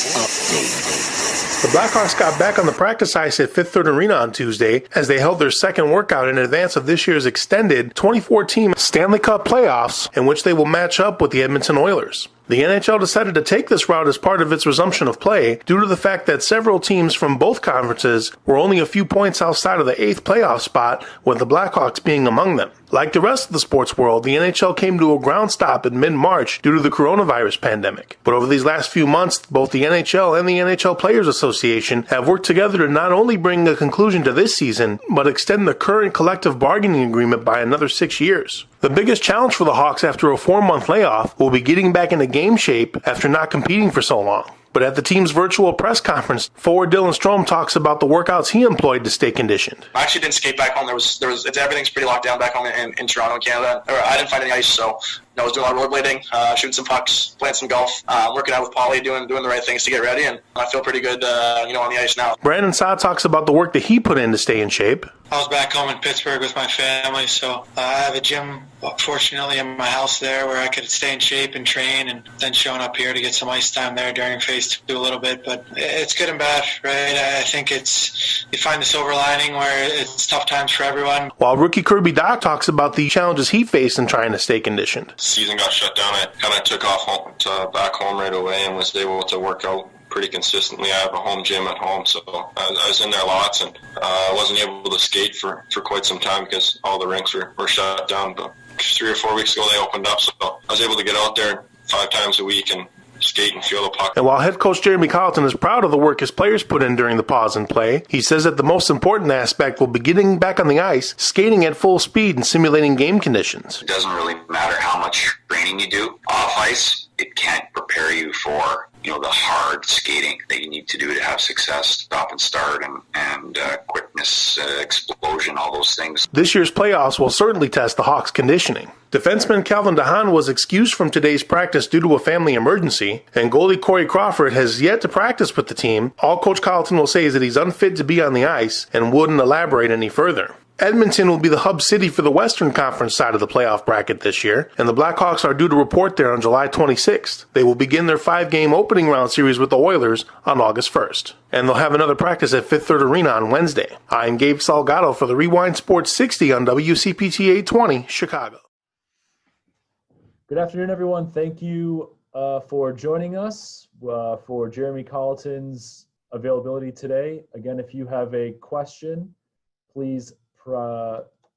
The Blackhawks got back on the practice ice at Fifth Third Arena on Tuesday as they held their second workout in advance of this year's extended 24-team Stanley Cup playoffs, in which they will match up with the Edmonton Oilers. The NHL decided to take this route as part of its resumption of play due to the fact that several teams from both conferences were only a few points outside of the 8th playoff spot, with the Blackhawks being among them. Like the rest of the sports world, the NHL came to a ground stop in mid-March due to the coronavirus pandemic. But over these last few months, both the NHL and the NHL Players Association have worked together to not only bring a conclusion to this season, but extend the current collective bargaining agreement by another 6 years. The biggest challenge for the Hawks after a 4-month layoff will be getting back into game shape after not competing for so long. But at the team's virtual press conference, forward Dylan Strome talks about the workouts he employed to stay conditioned. I actually didn't skate back home. Everything's pretty locked down back home in Toronto, Canada. I didn't find any ice, so I was doing a lot of rollerblading, shooting some pucks, playing some golf, working out with Paulie, doing the right things to get ready, and I feel pretty good, on the ice now. Brandon Saad talks about the work that he put in to stay in shape. I was back home in Pittsburgh with my family, so I have a gym, fortunately, in my house there where I could stay in shape and train, and then showing up here to get some ice time there during phase 2 a little bit. But it's good and bad, right? I think you find the silver lining where it's tough times for everyone. While rookie Kirby Dach talks about the challenges he faced in trying to stay conditioned. Season got shut down. I kind of took off home back home right away and was able to work out pretty consistently. I have a home gym at home, so I was in there lots, and I wasn't able to skate for quite some time because all the rinks were shut down. But 3 or 4 weeks ago they opened up, so I was able to get out there 5 times a week and skate and feel the puck. And while head coach Jeremy Carlson is proud of the work his players put in during the pause in play, he says that the most important aspect will be getting back on the ice, skating at full speed and simulating game conditions. It doesn't really matter how much training you do off ice. It can't prepare you for the hard skating that you need to do to have success, stop and start, and quickness, explosion, all those things. This year's playoffs will certainly test the Hawks' conditioning. Defenseman Calvin Dehaan was excused from today's practice due to a family emergency, and goalie Corey Crawford has yet to practice with the team. All Coach Carlson will say is that he's unfit to be on the ice and wouldn't elaborate any further. Edmonton will be the hub city for the Western Conference side of the playoff bracket this year, and the Blackhawks are due to report there on July 26th. They will begin their 5-game opening round series with the Oilers on August 1st. And they'll have another practice at Fifth Third Arena on Wednesday. I'm Gabe Salgado for the Rewind Sports 60 on WCPT 820, Chicago. Good afternoon, everyone. Thank you for joining us for Jeremy Carlton's availability today. Again, if you have a question, please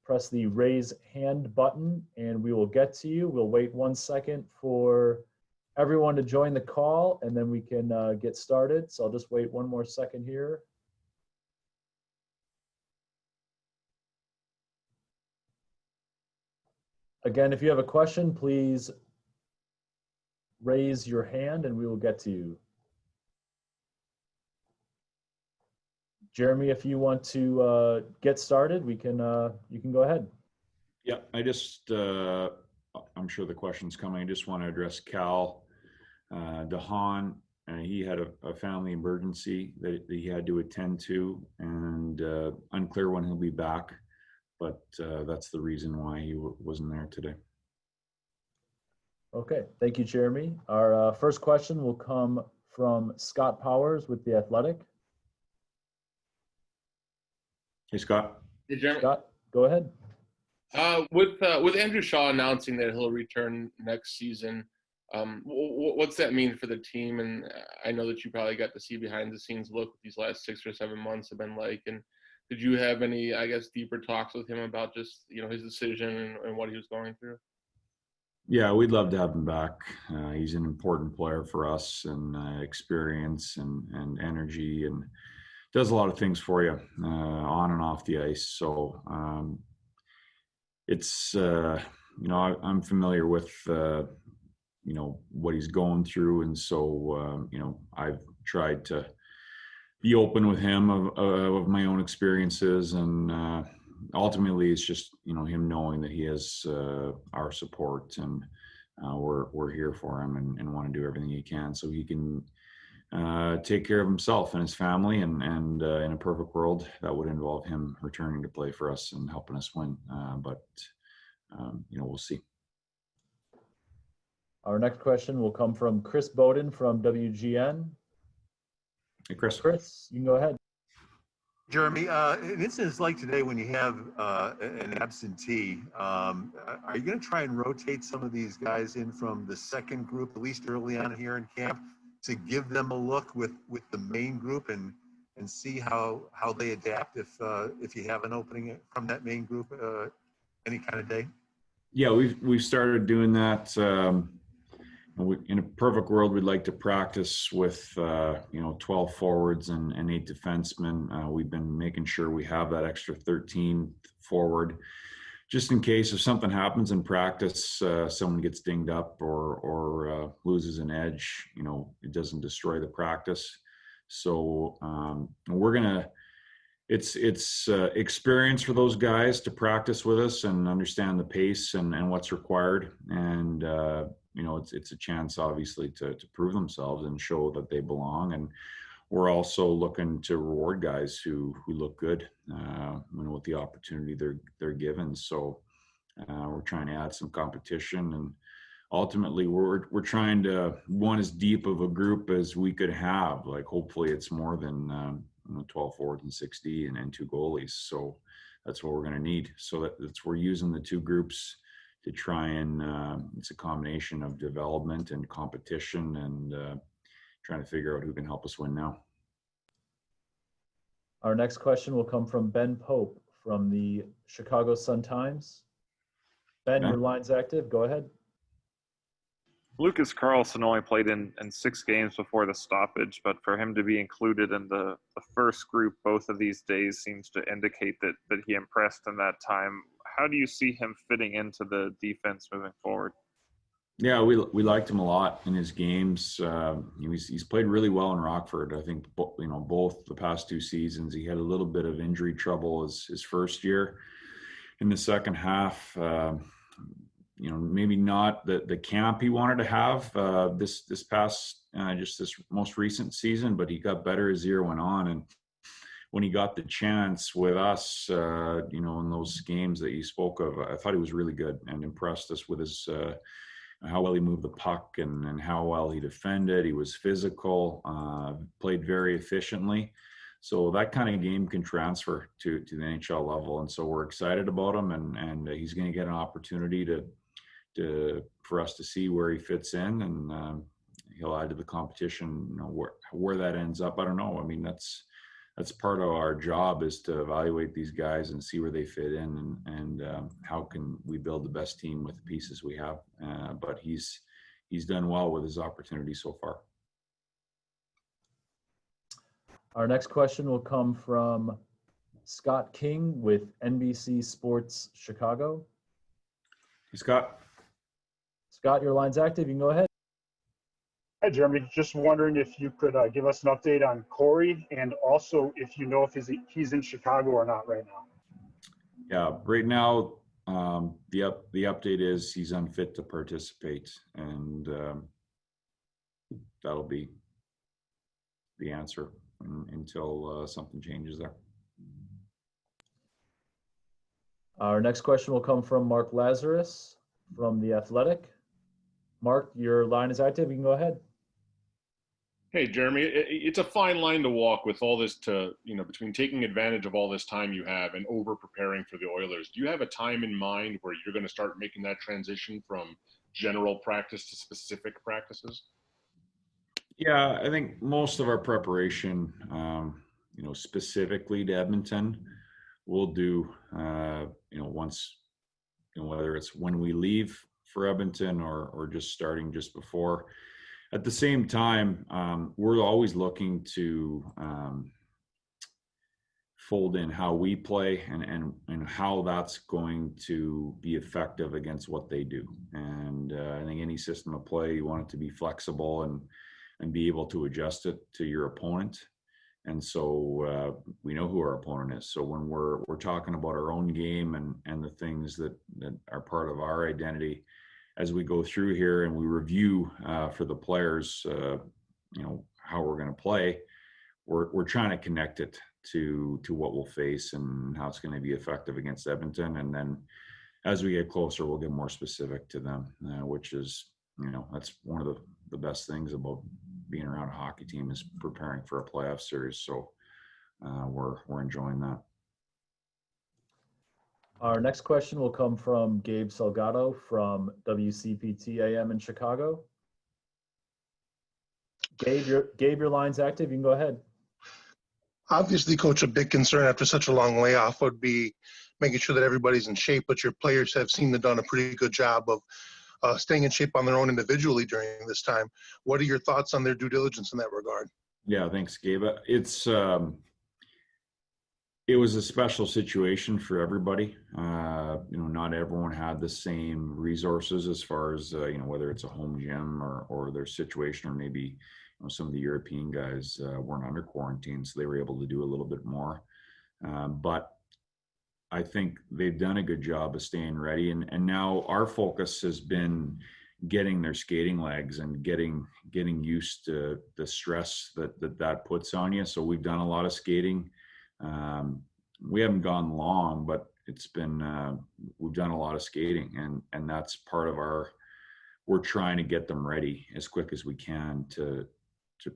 press the raise hand button and we will get to you. We'll wait 1 second for everyone to join the call and then we can get started. So I'll just wait 1 more second here. Again, if you have a question, please raise your hand and we will get to you. Jeremy, if you want to get started, you can go ahead. Yeah, I'm sure the question's coming. I just want to address Cal Dehaan. He had a family emergency that he had to attend to, and unclear when he'll be back, but that's the reason why he wasn't there today. Okay, thank you, Jeremy. Our first question will come from Scott Powers with The Athletic. Hey, Scott. Hey, Jeremy. Scott, go ahead. With Andrew Shaw announcing that he'll return next season, what's that mean for the team? And I know that you probably got to see behind the scenes look what these last 6 or 7 months have been like. And did you have any, deeper talks with him about just, his decision and what he was going through? Yeah, we'd love to have him back. He's an important player for us, and experience and energy, and does a lot of things for you on and off the ice. So it's I'm familiar with what he's going through, and so I've tried to be open with him of my own experiences, and ultimately it's just him knowing that he has our support, and we're here for him, and want to do everything he can so he can take care of himself and his family, and in a perfect world that would involve him returning to play for us and helping us win, but we'll see. Our next question will come from Chris Bowden from WGN. Hey, Chris. Chris, you can go ahead. Jeremy, in incidents like today when you have an absentee, are you going to try and rotate some of these guys in from the second group, at least early on here in camp, to give them a look with the main group and see how they adapt if you have an opening from that main group any kind of day? Yeah, we've started doing that. In a perfect world, we'd like to practice with 12 forwards and 8 defensemen. We've been making sure we have that extra 13 forward, just in case if something happens in practice, someone gets dinged up or loses an edge, it doesn't destroy the practice. So we're gonna. It's experience for those guys to practice with us and understand the pace and what's required, and it's a chance obviously to prove themselves and show that they belong. And we're also looking to reward guys who look good with the opportunity they're given. So we're trying to add some competition, and ultimately we're trying to want as deep of a group as we could have. Like hopefully it's more than 12 forwards and 60 and 2 goalies. So that's what we're going to need. So that's we're using the 2 groups to try and it's a combination of development and competition and trying to figure out who can help us win now. Our next question will come from Ben Pope from the Chicago Sun-Times. Ben, your line's active. Go ahead. Lucas Carlson only played in 6 games before the stoppage, but for him to be included in the first group both of these days seems to indicate that he impressed in that time. How do you see him fitting into the defense moving forward? Yeah, we liked him a lot in his games. He's played really well in Rockford. I think both the past 2 seasons. He had a little bit of injury trouble his first year. In the second half, maybe not the camp he wanted to have this past just this most recent season, but he got better as the year went on. And when he got the chance with us, in those games that you spoke of, I thought he was really good and impressed us with his how well he moved the puck and how well he defended. He was physical, played very efficiently. So that kind of game can transfer to the NHL level, and so we're excited about him, and he's going to get an opportunity for us to see where he fits in, and he'll add to the competition. Where that ends up, I don't know. I mean, that's part of our job, is to evaluate these guys and see where they fit in, and how can we build the best team with the pieces we have. But he's done well with his opportunity so far. Our next question will come from Scott King with NBC Sports Chicago. Hey, Scott. Scott, your line's active. You can go ahead. Hi, Jeremy. Just wondering if you could give us an update on Corey, and also if you know if he's in Chicago or not right now. Yeah, right now the update is he's unfit to participate, and that'll be the answer until something changes there. Our next question will come from Mark Lazarus from The Athletic. Mark, your line is active. You can go ahead. Hey, Jeremy, it's a fine line to walk with all this between taking advantage of all this time you have and over preparing for the Oilers. Do you have a time in mind where you're going to start making that transition from general practice to specific practices? Yeah, I think most of our preparation, specifically to Edmonton, we'll do, once, whether it's when we leave for Edmonton or just starting just before. At the same time, we're always looking to fold in how we play and how that's going to be effective against what they do. And I think any system of play, you want it to be flexible and be able to adjust it to your opponent. And so we know who our opponent is. So when we're talking about our own game and the things that are part of our identity, as we go through here and we review for the players, how we're going to play, we're trying to connect it to what we'll face and how it's going to be effective against Edmonton. And then as we get closer, we'll get more specific to them, which is, that's one of the best things about being around a hockey team is preparing for a playoff series. So we're enjoying that. Our next question will come from Gabe Salgado from WCPT AM in Chicago. Gabe, your line's active. You can go ahead. Obviously, Coach, a big concern after such a long layoff would be making sure that everybody's in shape, but your players have seemed to have done a pretty good job of staying in shape on their own individually during this time. What are your thoughts on their due diligence in that regard? Yeah, thanks, Gabe. It was a special situation for everybody. Not everyone had the same resources as far as, whether it's a home gym or their situation, or maybe some of the European guys weren't under quarantine, so they were able to do a little bit more. But I think they've done a good job of staying ready. And now our focus has been getting their skating legs and getting used to the stress that puts on you. So we've done a lot of skating. We haven't gone long, but it's been we've done a lot of skating, and that's part of we're trying to get them ready as quick as we can to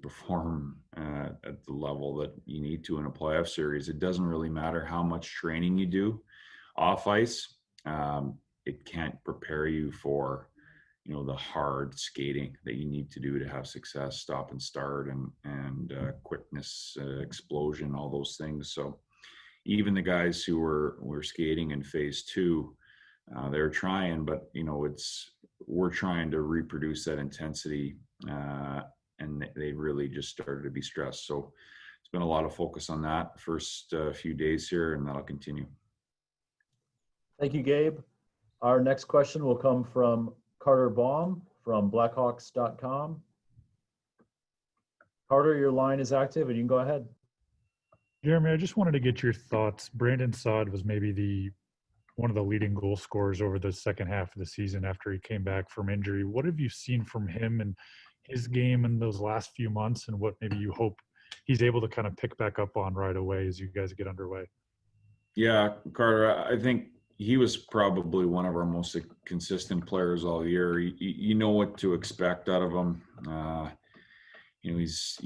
perform at the level that you need to in a playoff series. It doesn't really matter how much training you do off ice. It can't prepare you for the hard skating that you need to do to have success, stop and start, and quickness, explosion, all those things. So even the guys who were skating in phase 2, they're trying, but we're trying to reproduce that intensity, and they really just started to be stressed. So it's been a lot of focus on that first few days here, and that'll continue. Thank you, Gabe. Our next question will come from Carter Baum from Blackhawks.com. Carter, your line is active and you can go ahead. Jeremy, I just wanted to get your thoughts. Brandon Saad was maybe one of the leading goal scorers over the second half of the season after he came back from injury. What have you seen from him and his game in those last few months, and what maybe you hope he's able to kind of pick back up on right away as you guys get underway? Yeah, Carter, I think he was probably one of our most consistent players all year. You know what to expect out of him. He's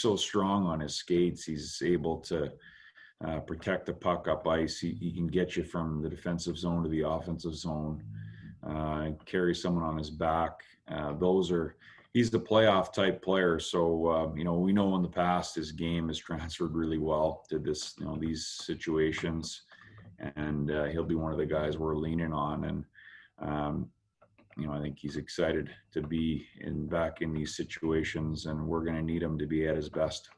so strong on his skates. He's able to protect the puck up ice. He can get you from the defensive zone to the offensive zone, carry someone on his back. He's the playoff type player. So, we know in the past his game has transferred really well to these situations, and he'll be one of the guys we're leaning on. And, I think he's excited to be back in these situations, and we're going to need him to be at his best.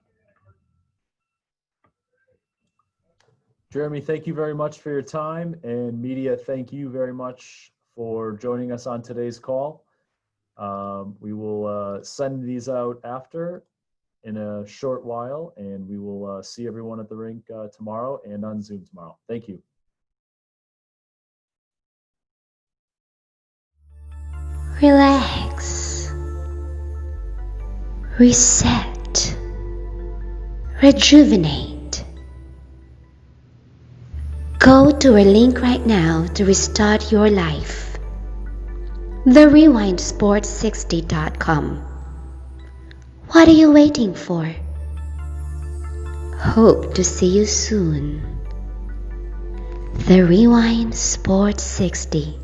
Jeremy, thank you very much for your time, and media, thank you very much for joining us on today's call. We will send these out after in a short while, and we will see everyone at the rink tomorrow and on Zoom tomorrow. Thank you. Relax, reset, rejuvenate. Go to our link right now to restart your life. TheRewindSports60.com. What are you waiting for? Hope to see you soon. The Rewind Sports 60.